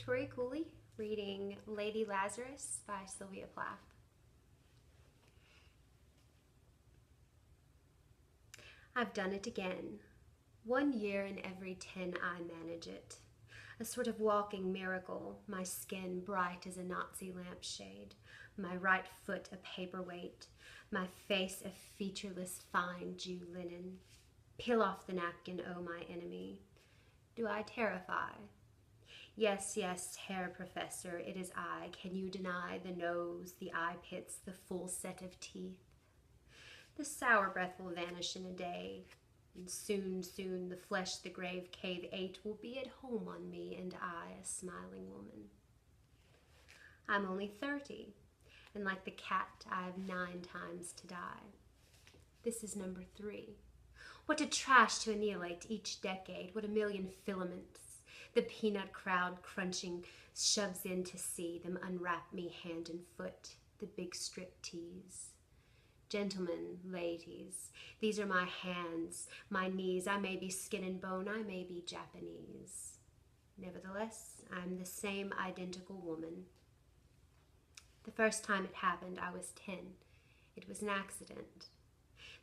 Victoria Cooley, reading Lady Lazarus by Sylvia Plath. I've done it again. 1 year in every 10 I manage it. A sort of walking miracle, my skin bright as a Nazi lampshade, my right foot a paperweight, my face a featureless fine Jew linen. Peel off the napkin, O my enemy. Do I terrify? Yes, yes, Herr Professor, it is I. Can you deny the nose, the eye pits, the full set of teeth? The sour breath will vanish in a day, and soon, soon, the flesh the grave cave ate will be at home on me, and I, a smiling woman. I'm only 30, and like the cat, I have 9 times to die. This is number 3. What a trash to annihilate each decade, what a million filaments. The peanut crowd crunching shoves in to see them unwrap me hand and foot, the big strip tease. Gentlemen, ladies, these are my hands, my knees. I may be skin and bone, I may be Japanese. Nevertheless, I'm the same identical woman. The first time it happened, I was 10. It was an accident.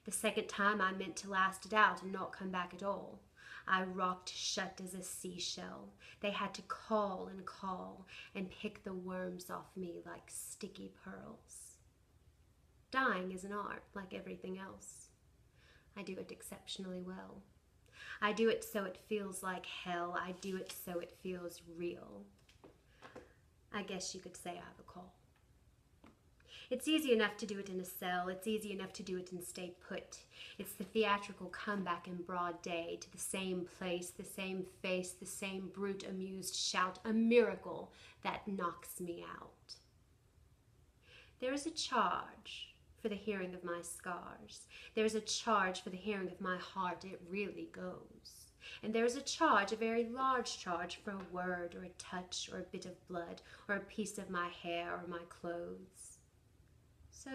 The second time, I meant to last it out and not come back at all. I rocked shut as a seashell. They had to call and pick the worms off me like sticky pearls. Dying is an art, like everything else. I do it exceptionally well. I do it so it feels like hell. I do it so it feels real. I guess you could say I have a call. It's easy enough to do it in a cell. It's easy enough to do it and stay put. It's the theatrical comeback in broad day to the same place, the same face, the same brute amused shout, a miracle that knocks me out. There is a charge for the hearing of my scars. There is a charge for the hearing of my heart. It really goes. And there is a charge, a very large charge, for a word or a touch or a bit of blood or a piece of my hair or my clothes.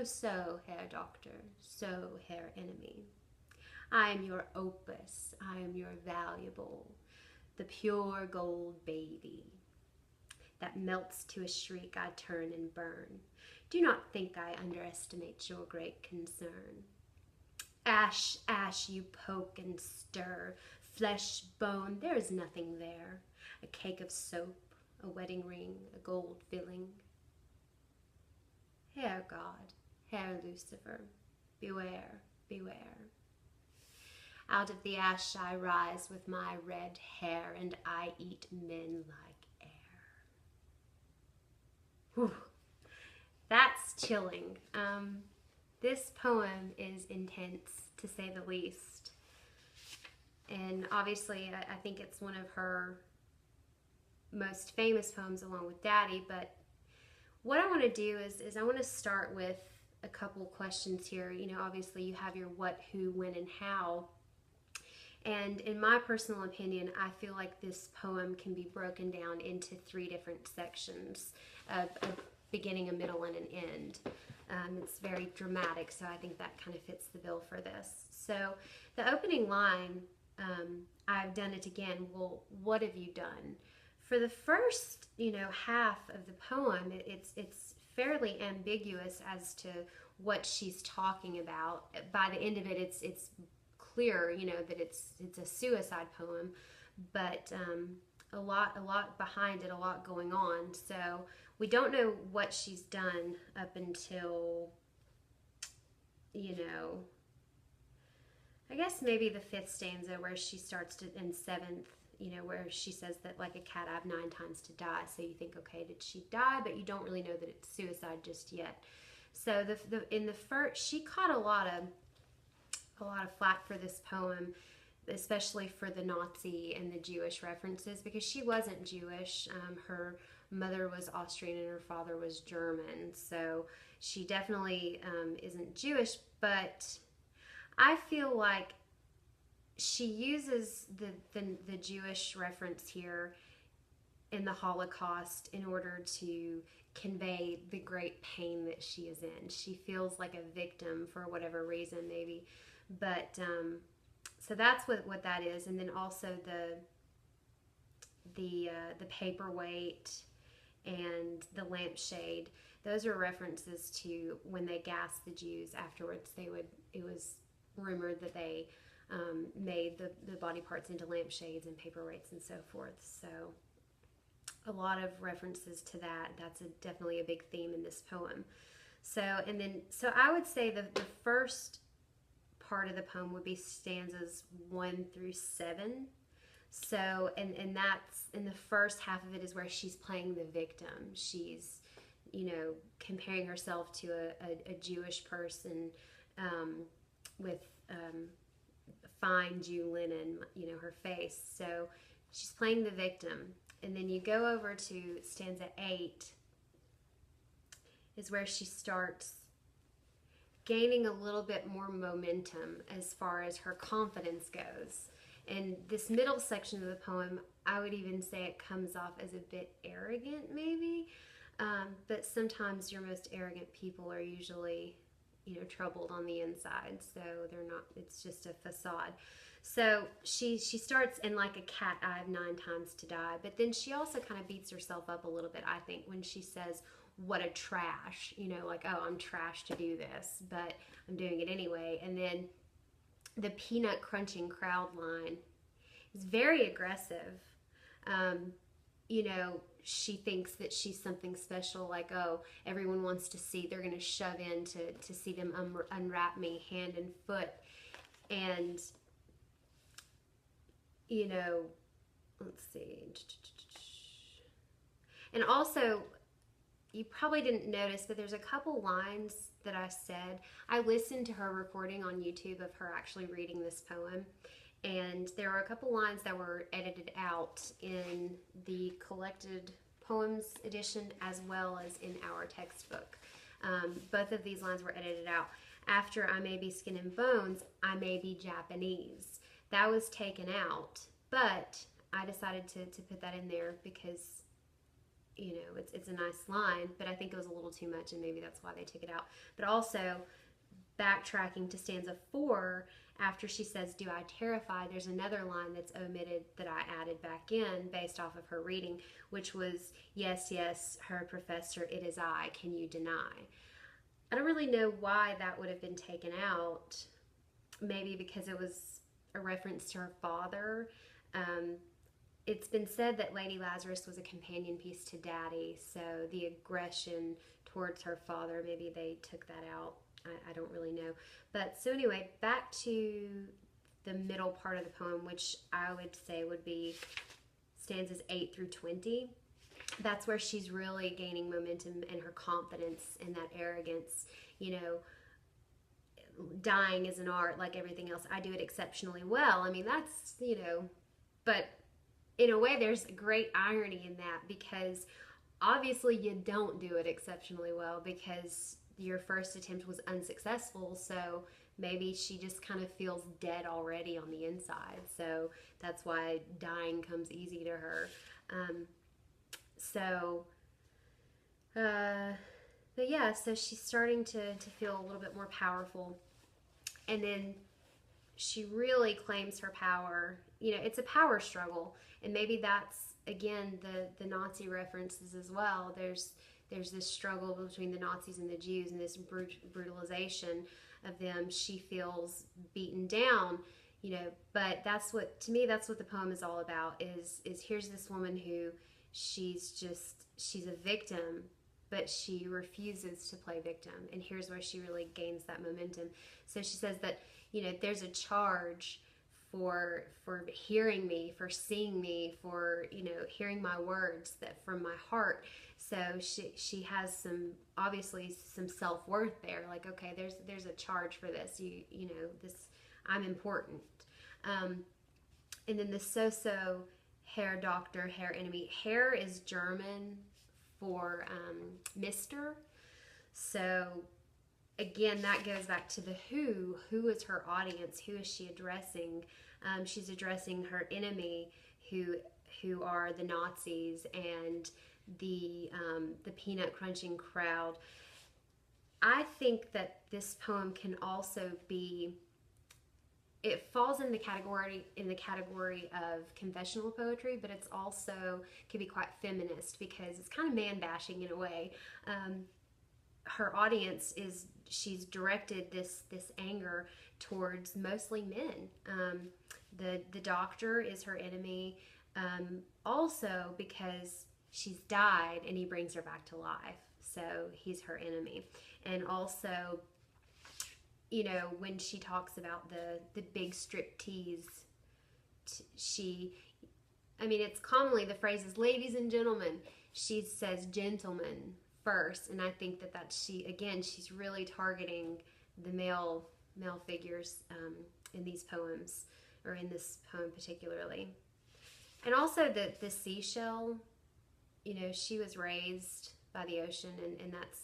So, Herr Doctor, so, Herr Enemy. I am your opus, I am your valuable, the pure gold baby that melts to a shriek. I turn and burn. Do not think I underestimate your great concern. Ash, ash, you poke and stir, flesh, bone, there is nothing there. A cake of soap, a wedding ring, a gold filling. Herr God, Herr Lucifer, beware, beware. Out of the ash I rise with my red hair, and I eat men like air. Whew. That's chilling. This poem is intense, to say the least. And obviously, I think it's one of her most famous poems along with Daddy, but what I want to do is I want to start with a couple questions here. You know, obviously you have your what, who, when, and how. And in my personal opinion, I feel like this poem can be broken down into 3 different sections, a beginning, a middle, and an end. It's very dramatic, so I think that kind of fits the bill for this. So the opening line, I've done it again. Well, what have you done? For the first, half of the poem, it's fairly ambiguous as to what she's talking about. By the end of it, it's clear, that it's a suicide poem, but a lot behind it, a lot going on. So we don't know what she's done up until, I guess maybe the 5th stanza, where she starts to, in 7th, where she says that like a cat, I have 9 times to die. So you think, okay, did she die? But you don't really know that it's suicide just yet. So in the first, she caught a lot of flack for this poem, especially for the Nazi and the Jewish references, because she wasn't Jewish. Her mother was Austrian and her father was German. So she definitely isn't Jewish, but I feel like she uses the Jewish reference here in the Holocaust in order to convey the great pain that she is in. She feels like a victim for whatever reason, maybe. But so that's what that is. And then also the paperweight and the lampshade. Those are references to when they gassed the Jews. Afterwards, it was rumored that they made the body parts into lampshades and paperweights and so forth. So a lot of references to that. That's definitely a big theme in this poem. So I would say the first part of the poem would be stanzas 1 through 7. So and that's in the first half of it is where she's playing the victim. She's, comparing herself to a Jewish person with fine Jew linen, her face. So she's playing the victim. And then you go over to stanza 8 is where she starts gaining a little bit more momentum as far as her confidence goes. And this middle section of the poem, I would even say it comes off as a bit arrogant maybe, but sometimes your most arrogant people are usually, troubled on the inside, so they're not, it's just a facade. So she starts in like a cat, I have 9 times to die, but then she also kind of beats herself up a little bit, I think, when she says, what a trash, like, oh, I'm trash to do this, but I'm doing it anyway. And then the peanut crunching crowd line is very aggressive. She thinks that she's something special, like, oh, everyone wants to see, they're going to shove in to see them unwrap me hand and foot. And, let's see. And also, you probably didn't notice, but there's a couple lines that I said. I listened to her recording on YouTube of her actually reading this poem, and there were a couple lines that were edited out in the collected poems edition as well as in our textbook. Both of these lines were edited out. After I may be skin and bones, I may be Japanese. That was taken out, but I decided to put that in there because it's a nice line, but I think it was a little too much, and maybe that's why they took it out. But also, backtracking to stanza 4, after she says, do I terrify, there's another line that's omitted that I added back in based off of her reading, which was, yes, yes, her professor, it is I, can you deny? I don't really know why that would have been taken out. Maybe because it was a reference to her father. It's been said that Lady Lazarus was a companion piece to Daddy, so the aggression towards her father, maybe they took that out. I don't really know. But so anyway, back to the middle part of the poem, which I would say would be stanzas 8 through 20. That's where she's really gaining momentum and her confidence and that arrogance. Dying is an art like everything else. I do it exceptionally well. I mean, that's, but in a way, there's great irony in that, because obviously you don't do it exceptionally well because your first attempt was unsuccessful. So maybe she just kind of feels dead already on the inside. So that's why dying comes easy to her. But yeah, so she's starting to feel a little bit more powerful. And then she really claims her power. It's a power struggle. And maybe that's, again, the Nazi references as well. There's this struggle between the Nazis and the Jews and this brutalization of them. She feels beaten down, but to me, that's what the poem is all about, is here's this woman who she's a victim, but she refuses to play victim. And here's where she really gains that momentum. So she says that, there's a charge for hearing me, for seeing me, for, hearing my words that from my heart. So she has obviously some self-worth there. Like, okay, there's a charge for this. This, I'm important. And then the so-so Herr Doctor, Herr Enemy. Herr is German for Mr. So again, that goes back to the who. Who is her audience? Who is she addressing? She's addressing her enemy, who are the Nazis and the peanut crunching crowd. I think that this poem can also be it falls in the category of confessional poetry, but it's also can be quite feminist because it's kind of man bashing in a way. Her audience is she's directed this anger towards mostly men. The doctor is her enemy, also because she's died and he brings her back to life, so he's her enemy. And also, when she talks about the big strip tease, she, I mean, it's commonly the phrase is ladies and gentlemen. She says gentlemen first, and I think that she's really targeting the male figures in these poems, or in this poem particularly. And also the seashell, she was raised by the ocean, and that's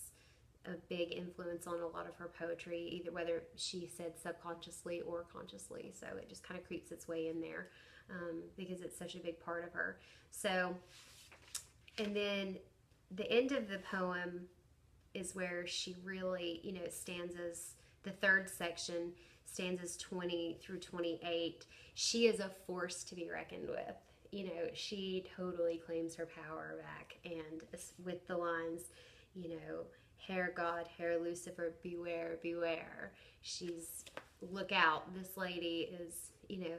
a big influence on a lot of her poetry, either whether she said subconsciously or consciously. So it just kind of creeps its way in there, because it's such a big part of her. So, and then the end of the poem is where she really, stanzas, the third section, stanzas 20 through 28, she is a force to be reckoned with. She totally claims her power back, and with the lines, hair God, hair Lucifer, beware, beware. She's, look out, this lady is,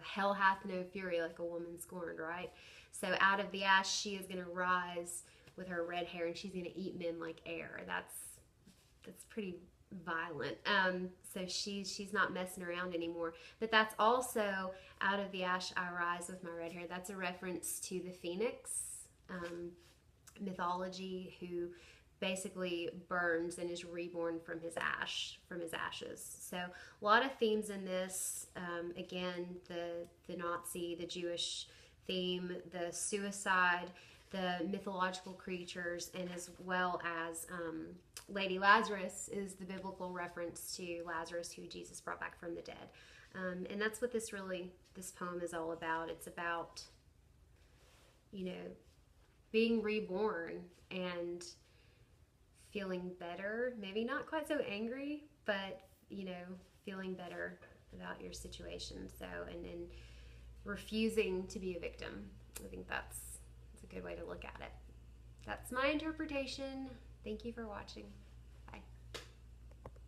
hell hath no fury like a woman scorned, right? So out of the ash, she is going to rise with her red hair, and she's going to eat men like air. That's pretty violent. So she's not messing around anymore. But that's also, out of the ash I rise with my red hair. That's a reference to the phoenix mythology, who basically burns and is reborn from his ashes. So a lot of themes in this. Again, the Nazi, the Jewish theme, the suicide, the mythological creatures, and as well as Lady Lazarus is the biblical reference to Lazarus, who Jesus brought back from the dead. And that's what this poem is all about. It's about, being reborn and feeling better, maybe not quite so angry, but feeling better about your situation. So, and then refusing to be a victim. I think that's a good way to look at it. That's my interpretation. Thank you for watching.